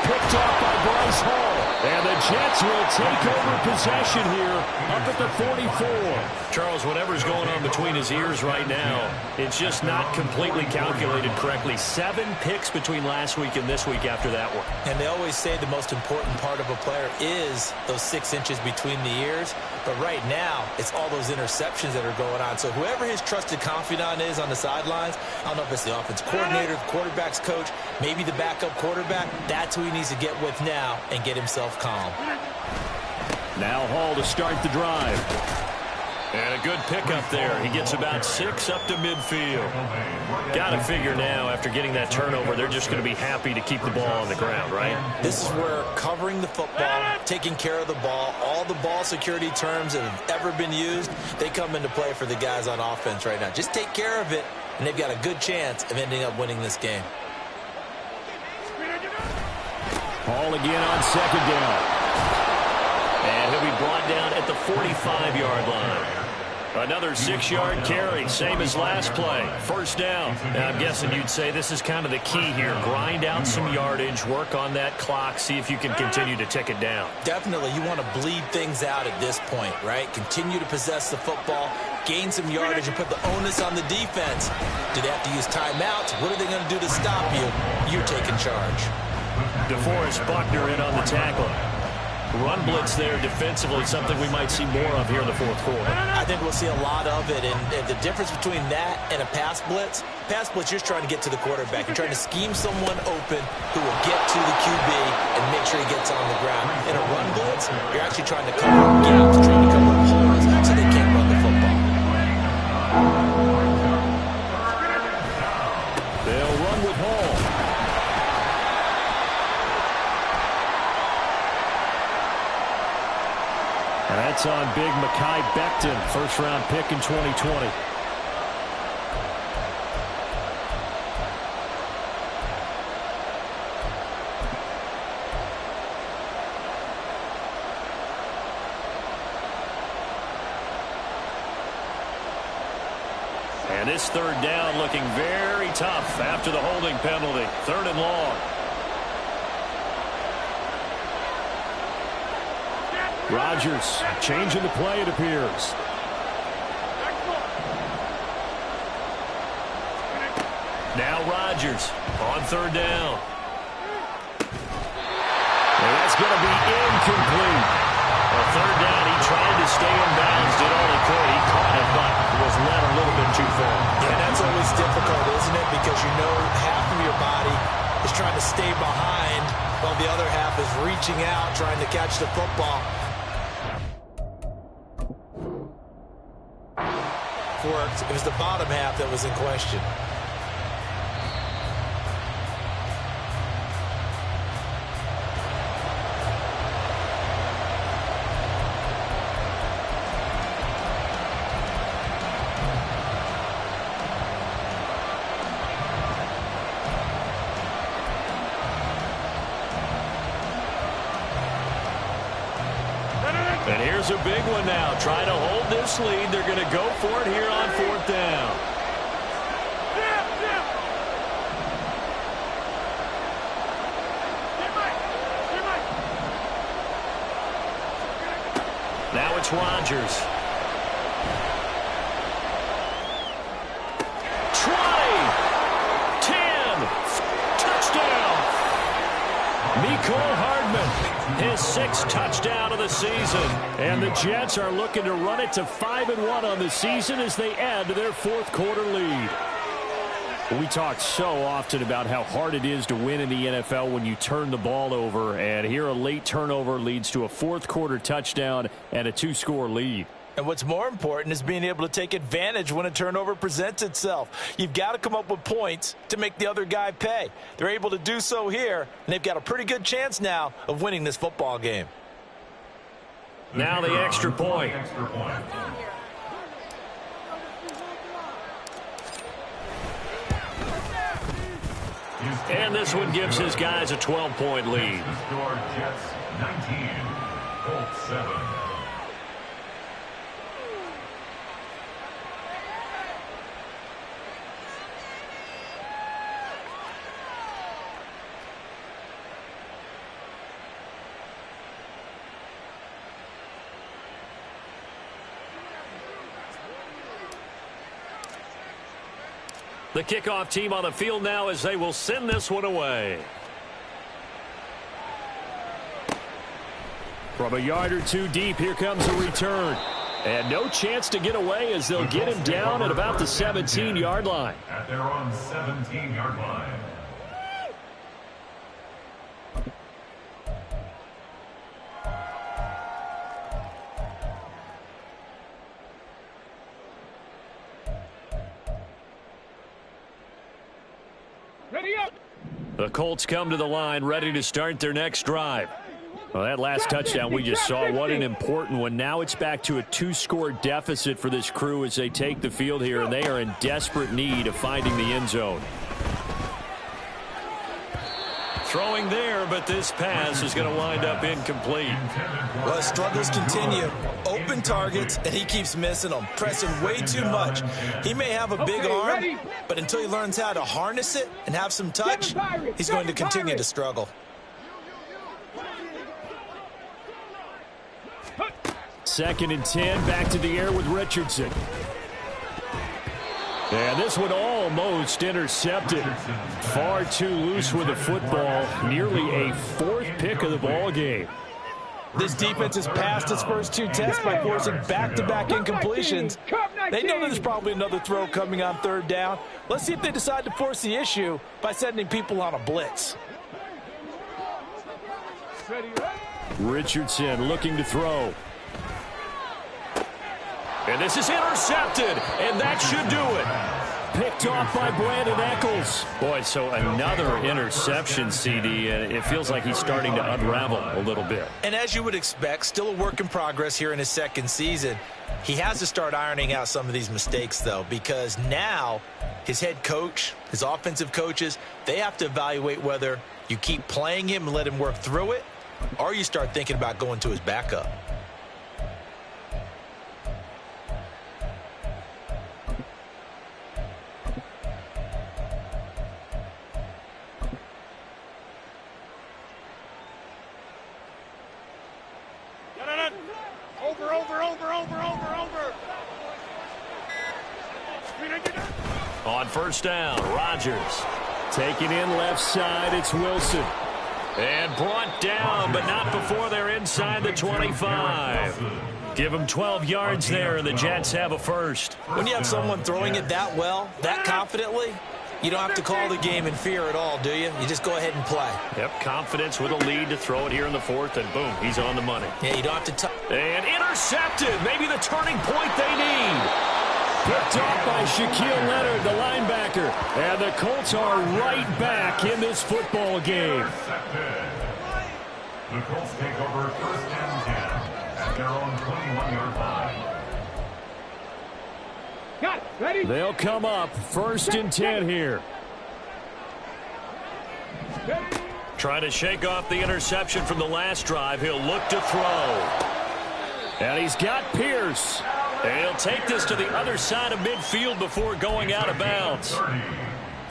Picked off by Bryce Hall. And the Jets will take over possession here up at the 44. Charles, whatever's going on between his ears right now, it's just not completely calculated correctly. 7 picks between last week and this week after that one. And they always say the most important part of a player is those 6 inches between the ears. But right now, it's all those interceptions that are going on. So whoever his trusted confidant is on the sidelines, I don't know if it's the offense coordinator, the quarterback's coach, maybe the backup quarterback, that's who he needs to get with now and get himself calm. Now Hall to start the drive. And a good pickup there. He gets about 6 up to midfield. Got to figure now, after getting that turnover, they're just going to be happy to keep the ball on the ground, right? This is where covering the football, taking care of the ball, all the ball security terms that have ever been used, they come into play for the guys on offense right now. Just take care of it, and they've got a good chance of ending up winning this game. Ball again on second down. And he'll be brought down at the 45-yard line. Another 6-yard carry, same as last play. First down. Now, I'm guessing you'd say this is kind of the key here. Grind out some yardage, work on that clock, see if you can continue to tick it down. Definitely, you want to bleed things out at this point, right? Continue to possess the football, gain some yardage, and put the onus on the defense. Do they have to use timeouts? What are they going to do to stop you? You're taking charge. DeForest Buckner in on the tackle. Run blitz there defensively, something we might see more of here in the fourth quarter. I think we'll see a lot of it, and the difference between that and a pass blitz, you're just trying to get to the quarterback. You're trying to scheme someone open who will get to the QB and make sure he gets on the ground. In a run blitz, you're actually trying to cover up gaps, trying to cover up holes so they can't run the football. They'll run with Hall. That's on big Mekhi Becton, first-round pick in 2020. And this third down looking very tough after the holding penalty. 3rd and long. Rodgers changing the play, it appears. Now Rodgers on 3rd down. And that's going to be incomplete. A 3rd down, he tried to stay in bounds, did all he could. He caught it, but was led a little bit too far. Yeah, that's always difficult, isn't it? Because you know half of your body is trying to stay behind while the other half is reaching out, trying to catch the football. It was the bottom half that was in question. And here's a big one now. Trying to hold this lead. They're going to go for it here on 4th down. Now it's Rodgers. 20, 10, touchdown. Mecole Hardman. His 6th touchdown of the season. And the Jets are looking to run it to 5-1 on the season as they add to their 4th quarter lead. We talk so often about how hard it is to win in the NFL when you turn the ball over. And here a late turnover leads to a 4th quarter touchdown and a 2-score lead. And what's more important is being able to take advantage when a turnover presents itself. You've got to come up with points to make the other guy pay. They're able to do so here, and they've got a pretty good chance now of winning this football game. Now the extra point. And this one gives his guys a 12-point lead. Jets 19, Colts 7. The kickoff team on the field now as they will send this one away. From a yard or two deep, here comes a return. And no chance to get away as they'll get him down at about the 17-yard line. At their own 17-yard line. The Colts come to the line, ready to start their next drive. Well, that last touchdown we just saw, what an important one. Now it's back to a 2-score deficit for this crew as they take the field here, and they are in desperate need of finding the end zone. Throwing there, but this pass is going to wind up incomplete. Well, struggles continue. Open targets, and he keeps missing them, pressing way too much. He may have a big arm, but until he learns how to harness it and have some touch, he's going to continue to struggle. Second and 10, back to the air with Richardson. And this one almost intercepted. Far too loose with the football. Nearly a 4th pick of the ball game. This defense has passed its first 2 tests by forcing back-to-back incompletions. They know there's probably another throw coming on 3rd down. Let's see if they decide to force the issue by sending people on a blitz. Richardson looking to throw. And this is intercepted, and that should do it. Picked off by Brandon Eccles. Boy, so another interception, CD, and it feels like he's starting to unravel a little bit. And as you would expect, still a work in progress here in his 2nd season. He has to start ironing out some of these mistakes, though, because now his head coach, his offensive coaches, they have to evaluate whether you keep playing him and let him work through it, or you start thinking about going to his backup. On first down, Rodgers taking in left side. It's Wilson. And brought down, but not before they're inside the 25. Give them 12 yards there, and the Jets have a first. When you have someone throwing it that well, that confidently, you don't have to call the game in fear at all, do you? You just go ahead and play. Yep, confidence with a lead to throw it here in the 4th, and boom, he's on the money. Yeah, you don't have to... And intercepted. Maybe the turning point they need. Picked off by Shaquille Leonard, the linebacker. And the Colts are right back in this football game. The Colts take over 1st and 10 at their own 21-yard line. Got it. Ready? They'll come up 1st and 10 here. Trying to shake off the interception from the last drive. He'll look to throw. And he's got Pierce. And he'll take this to the other side of midfield before going out of bounds.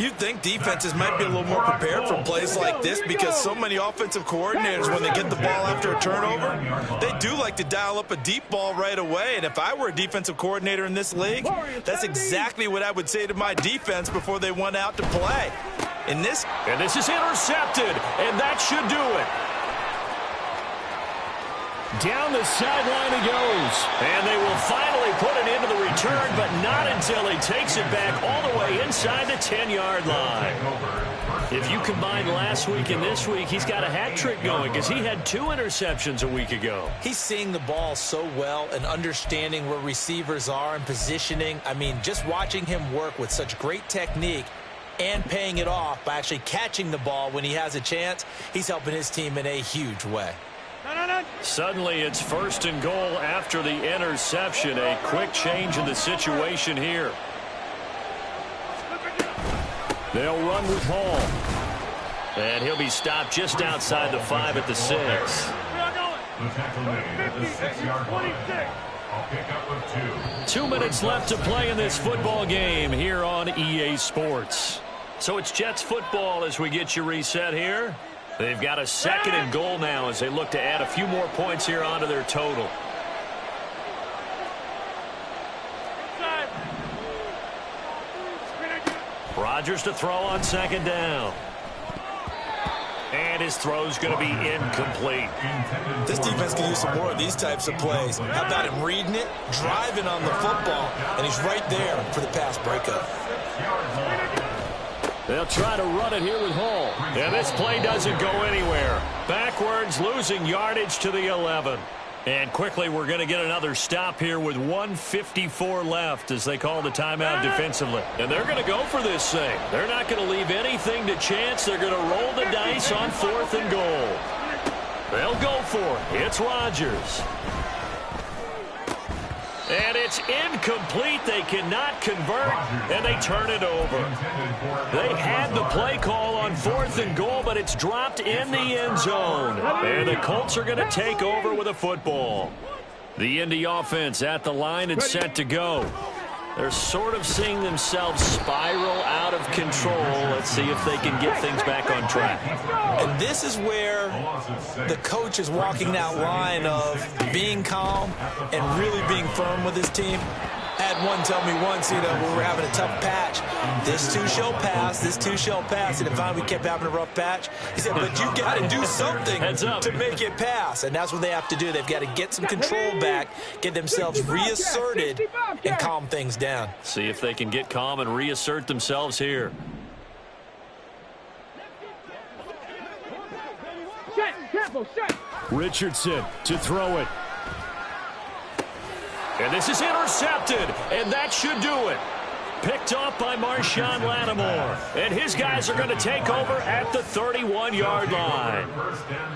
You'd think defenses might be a little more prepared for plays like this because so many offensive coordinators, when they get the ball after a turnover, they do like to dial up a deep ball right away. And if I were a defensive coordinator in this league, that's exactly what I would say to my defense before they went out to play. And this is intercepted, and that should do it. Down the sideline he goes. And they will finally put it into the return, but not until he takes it back all the way inside the 10-yard line. If you combine last week and this week, he's got a hat trick going because he had 2 interceptions a week ago. He's seeing the ball so well and understanding where receivers are and positioning. I mean, just watching him work with such great technique and paying it off by actually catching the ball when he has a chance, he's helping his team in a huge way. Suddenly it's 1st and goal after the interception. A quick change in the situation here. They'll run with Hall. And he'll be stopped just outside the 5 at the 6. The tackle made at the 6-yard line. I'll pick up with 2. 2 minutes left to play in this football game here on EA Sports. So it's Jets football as we get you reset here. They've got a 2nd and goal now as they look to add a few more points here onto their total. Rodgers to throw on 2nd down. And his throw's going to be incomplete. This defense can use some more of these types of plays. How about him reading it, driving on the football, and he's right there for the pass breakup. They'll try to run it here with Hall. And this play doesn't go anywhere. Backwards, losing yardage to the 11. And quickly, we're going to get another stop here with 1:54 left as they call the timeout defensively. And they're going to go for this thing. They're not going to leave anything to chance. They're going to roll the dice on 4th and goal. They'll go for it. It's Rodgers. And it's incomplete. They cannot convert, and they turn it over. They had the play call on 4th and goal, but it's dropped in the end zone. And the Colts are going to take over with a football. The Indy offense at the line and set to go. They're sort of seeing themselves spiral out of control. Let's see if they can get things back on track. And this is where the coach is walking that line of being calm and really being firm with his team. I had one tell me once, when we were having a tough patch, this too shall pass, this too shall pass. And finally we kept having a rough patch. He said, but you got to do something to make it pass. And that's what they have to do. They've got to get some control back, get themselves reasserted, and calm things down. See if they can get calm and reassert themselves here. Richardson to throw it. And this is intercepted, and that should do it. Picked off by Marshawn Lattimore. And his guys are going to take over at the 31-yard line.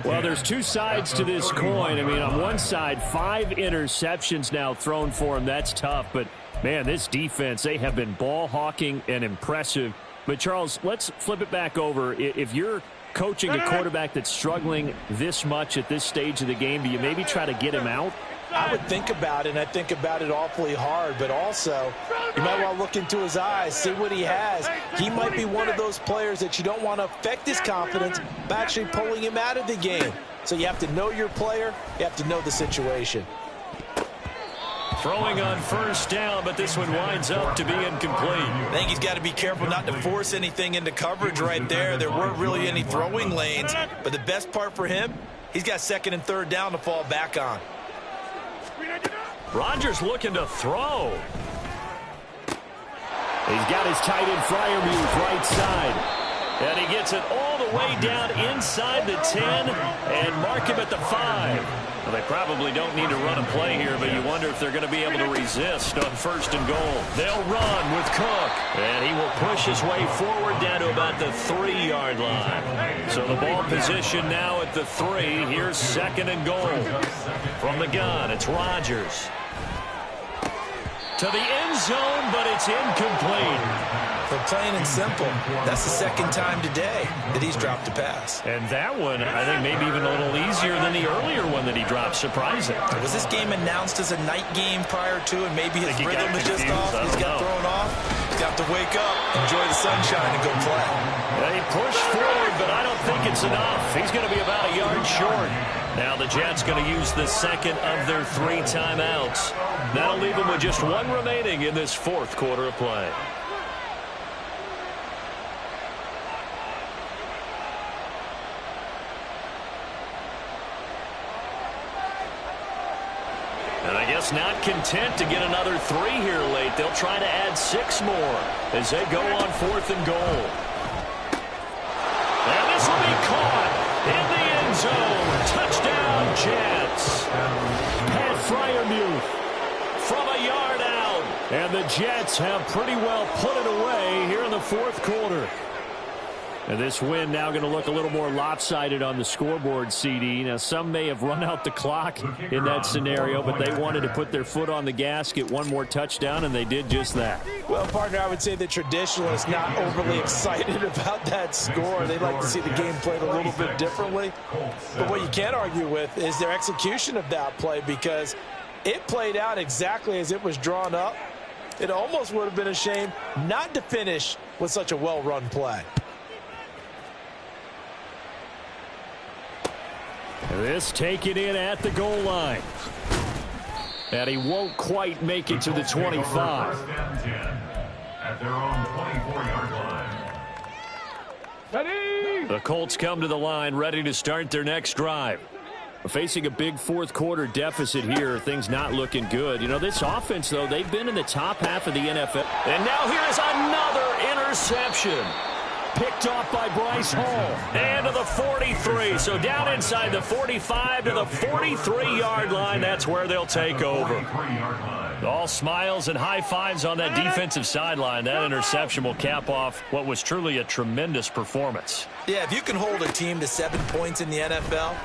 Well, there's two sides to this coin. I mean, on one side, 5 interceptions now thrown for him. That's tough. But, man, this defense, they have been ball hawking and impressive. But, Charles, let's flip it back over. If you're coaching a quarterback that's struggling this much at this stage of the game, do you maybe try to get him out? I would think about it, and I think about it awfully hard, but also you might want to look into his eyes, see what he has. He might be one of those players that you don't want to affect his confidence by actually pulling him out of the game. So you have to know your player, you have to know the situation. Throwing on first down, but this one winds up to be incomplete. I think he's got to be careful not to force anything into coverage right there. There weren't really any throwing lanes, but the best part for him, he's got 2nd and 3rd down to fall back on. Rodgers looking to throw. He's got his tight end Freiermuth right side. And he gets it all the way down inside the 10 and mark him at the 5. Well, they probably don't need to run a play here, but you wonder if they're going to be able to resist on 1st and goal. They'll run with Cook. And he will push his way forward down to about the 3-yard line. So the ball position now at the 3. Here's 2nd and goal. From the gun, it's Rodgers. To the end zone, but it's incomplete. For plain and simple, that's the 2nd time today that he's dropped a pass. And that one, I think, maybe even a little easier than the earlier one that he dropped. Surprising. Was this game announced as a night game prior to, and maybe his rhythm is just off? He's got thrown off. He's got to wake up, enjoy the sunshine, and go play. They push forward, but I don't think it's enough. He's going to be about a yard short. Now the Jets going to use the 2nd of their 3 timeouts. That'll leave them with just 1 remaining in this 4th quarter of play. And I guess not content to get another 3 here late. They'll try to add 6 more as they go on 4th and goal. And this will be caught in the end zone. Touchdown, Jets. Pat Freiermuth from a yard out. And the Jets have pretty well put it away here in the 4th quarter. And this win now going to look a little more lopsided on the scoreboard, CD. Now, some may have run out the clock in that scenario, but they wanted to put their foot on the gas, get 1 more touchdown, and they did just that. Well, partner, I would say the traditionalists not overly excited about that score. They'd like to see the game played a little bit differently. But what you can't argue with is their execution of that play, because it played out exactly as it was drawn up. It almost would have been a shame not to finish with such a well-run play. This taken in at the goal line. And he won't quite make it to the 25. At their own 24-yard line. The Colts come to the line ready to start their next drive. Facing a big 4th quarter deficit here, things not looking good. You know, this offense, though, they've been in the top half of the NFL. And now here is another interception. Picked off by Bryce Hall. And to the 43. So down inside the 45 to the 43-yard line. That's where they'll take over. All smiles and high fives on that defensive sideline. That interception will cap off what was truly a tremendous performance. Yeah, if you can hold a team to 7 points in the NFL,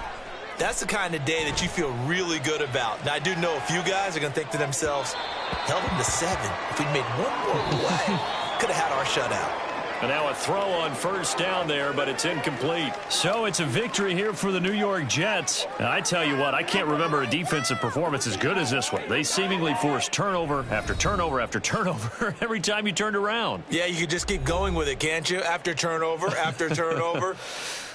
that's the kind of day that you feel really good about. Now, I do know a few guys are going to think to themselves, held them to 7. If we'd made one more play, could have had our shutout. And now a throw on first down there, but it's incomplete. So it's a victory here for the New York Jets. And I tell you what, I can't remember a defensive performance as good as this one. They seemingly forced turnover after turnover after turnover every time you turned around. Yeah, you could just keep going with it, can't you? After turnover, after turnover.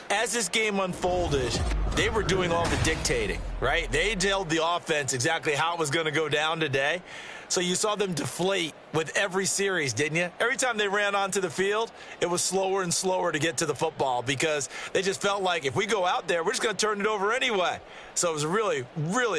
As this game unfolded, they were doing all the dictating, right? They told the offense exactly how it was going to go down today. So you saw them deflate with every series, didn't you? Every time they ran onto the field, it was slower and slower to get to the football because they just felt like if we go out there, we're just going to turn it over anyway. So it was really, really a